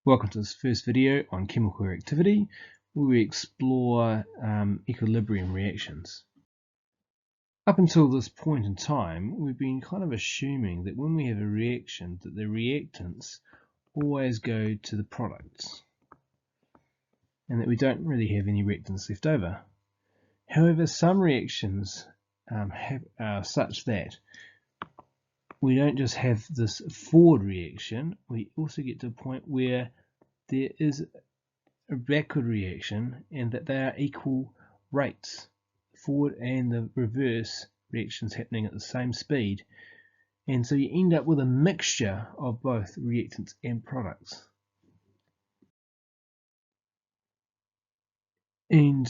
Welcome to this first video on chemical reactivity, where we explore equilibrium reactions. Up until this point in time, we've been kind of assuming that when we have a reaction, that the reactants always go to the products, and that we don't really have any reactants left over. However, some reactions are such that we don't just have this forward reaction, we also get to a point where there is a backward reaction and that they are equal rates, forward and the reverse reactions happening at the same speed, and so you end up with a mixture of both reactants and products. And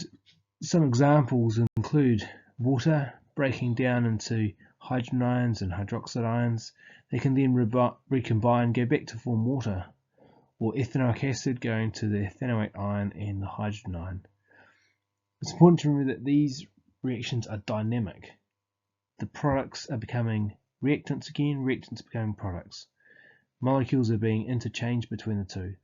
some examples include water breaking down into hydrogen ions and hydroxide ions. They can then recombine, go back to form water, or ethanoic acid going to the ethanoate ion and the hydrogen ion. It's important to remember that these reactions are dynamic. The products are becoming reactants again, reactants becoming products. Molecules are being interchanged between the two.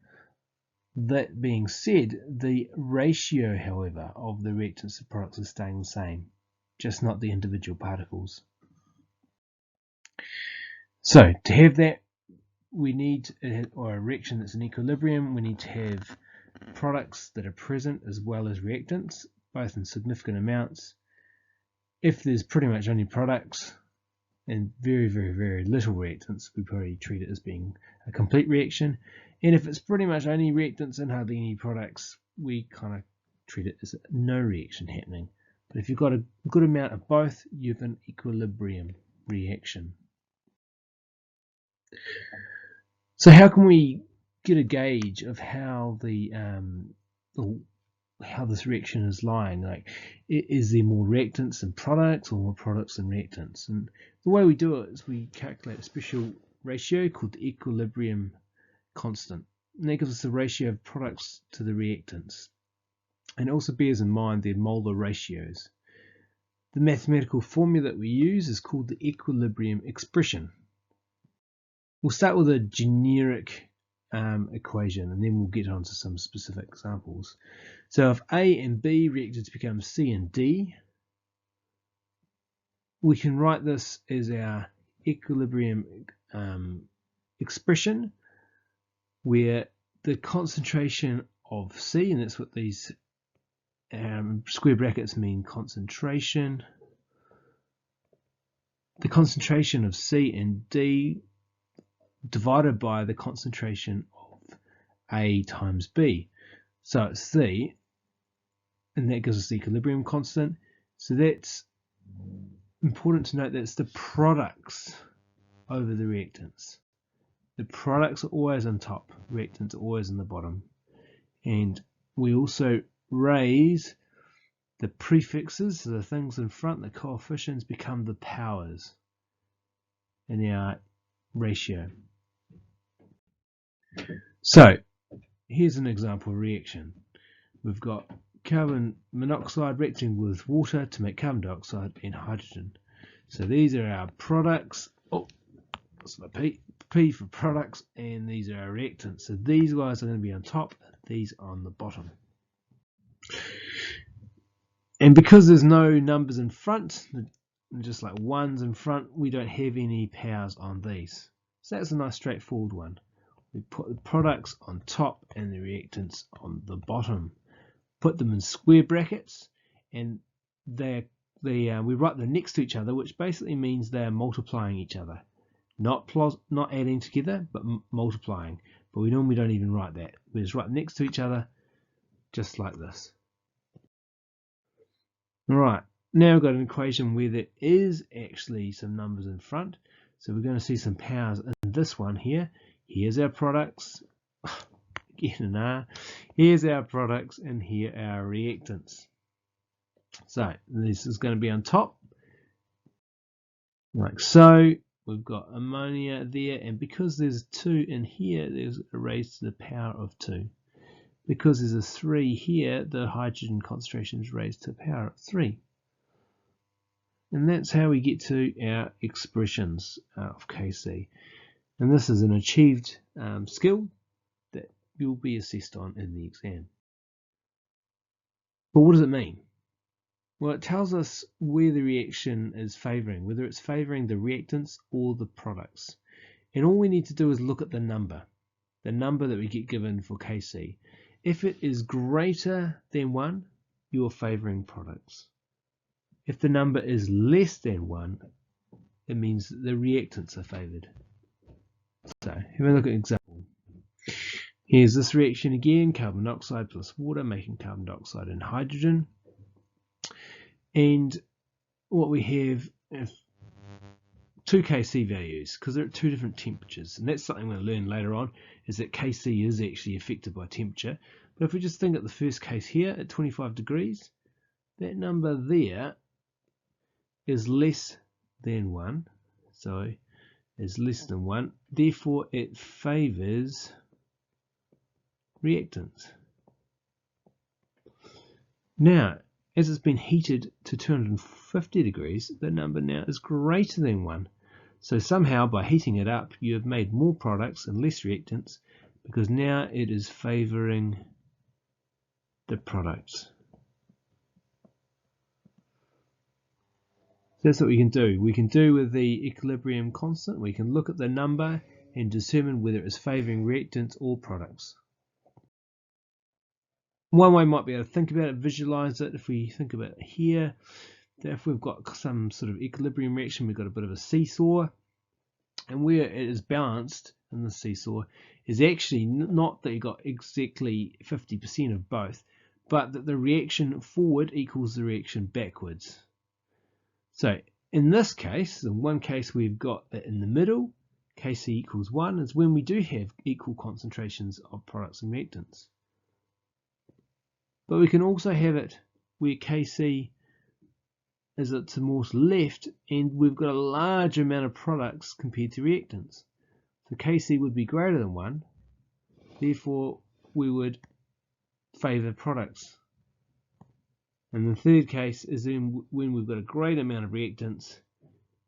That being said, the ratio, however, of the reactants to products is staying the same, just not the individual particles. So to have that, we need, or a reaction that's in equilibrium, we need to have products that are present as well as reactants, both in significant amounts. If there's pretty much only products and very little reactants, we probably treat it as being a complete reaction. And if it's pretty much only reactants and hardly any products, we kind of treat it as no reaction happening. But if you've got a good amount of both, you have an equilibrium reaction. So how can we get a gauge of how how this reaction is lying? Like, is there more reactants than products, or more products than reactants? And the way we do it is we calculate a special ratio called the equilibrium constant, and that gives us the ratio of products to the reactants, and it also bears in mind their molar ratios. The mathematical formula that we use is called the equilibrium expression. We'll start with a generic equation, and then we'll get on to some specific examples. So if A and B reacted to become C and D, we can write this as our equilibrium expression, where the concentration of C, and that's what these square brackets mean, concentration, the concentration of C and D divided by the concentration of A times B. So it's C, and that gives us the equilibrium constant. So that's important to note, that it's the products over the reactants. The products are always on top, reactants are always on the bottom. And we also raise the prefixes, so the things in front, the coefficients, become the powers in our ratio. So here's an example reaction. We've got carbon monoxide reacting with water to make carbon dioxide and hydrogen. So these are our products. Oh, that's the P for products, and these are our reactants. So these guys are going to be on top, these on the bottom. And because there's no numbers in front, just like ones in front, we don't have any powers on these. So that's a nice straightforward one. We put the products on top and the reactants on the bottom. Put them in square brackets, and we write them next to each other, which basically means they're multiplying each other. Not adding together, but multiplying. But we normally don't even write that. We just write next to each other, just like this. Alright, now we've got an equation where there is actually some numbers in front. So we're going to see some powers in this one here. Here's our products. Get an R. Here's our products, and here are our reactants. So this is going to be on top, like so. We've got ammonia there, and because there's 2 in here, there's a raised to the power of 2. Because there's a 3 here, the hydrogen concentration is raised to the power of 3. And that's how we get to our expressions of Kc. And this is an achieved skill that you'll be assessed on in the exam. But what does it mean? Well, it tells us where the reaction is favouring, whether it's favouring the reactants or the products. And all we need to do is look at the number that we get given for Kc. If it is greater than 1, you're favouring products. If the number is less than 1, it means that the reactants are favoured. So, have a look at an example. Here's this reaction again, carbon dioxide plus water, making carbon dioxide and hydrogen. And what we have is 2 Kc values, because they're at 2 different temperatures. And that's something we're going to learn later on, is that Kc is actually affected by temperature. But if we just think of the first case here at 25 degrees, that number there is less than 1. So is less than 1. Therefore, it favours reactants. Now, as it's been heated to 250 degrees, the number now is greater than 1. So somehow by heating it up, you have made more products and less reactants, because now it is favouring the products. So that's what we can do. We can do with the equilibrium constant. We can look at the number and determine whether it's favouring reactants or products. One way might be able to think about it, visualize it. If we think about it here, that if we've got some sort of equilibrium reaction, we've got a bit of a seesaw, and where it is balanced in the seesaw is actually not that you got exactly 50% of both, but that the reaction forward equals the reaction backwards. So in this case, in one case we've got that in the middle, Kc equals 1, is when we do have equal concentrations of products and reactants. But we can also have it where Kc is at the most left and we've got a large amount of products compared to reactants. So Kc would be greater than 1, therefore we would favour products. And the third case is then when we've got a great amount of reactants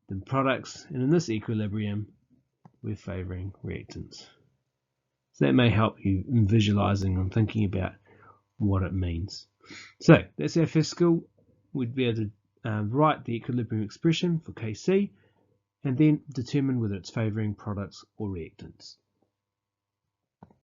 than products, and in this equilibrium we're favouring reactants. So that may help you in visualising and thinking about what it means. So that's our first skill. We'd be able to write the equilibrium expression for Kc and then determine whether it's favouring products or reactants.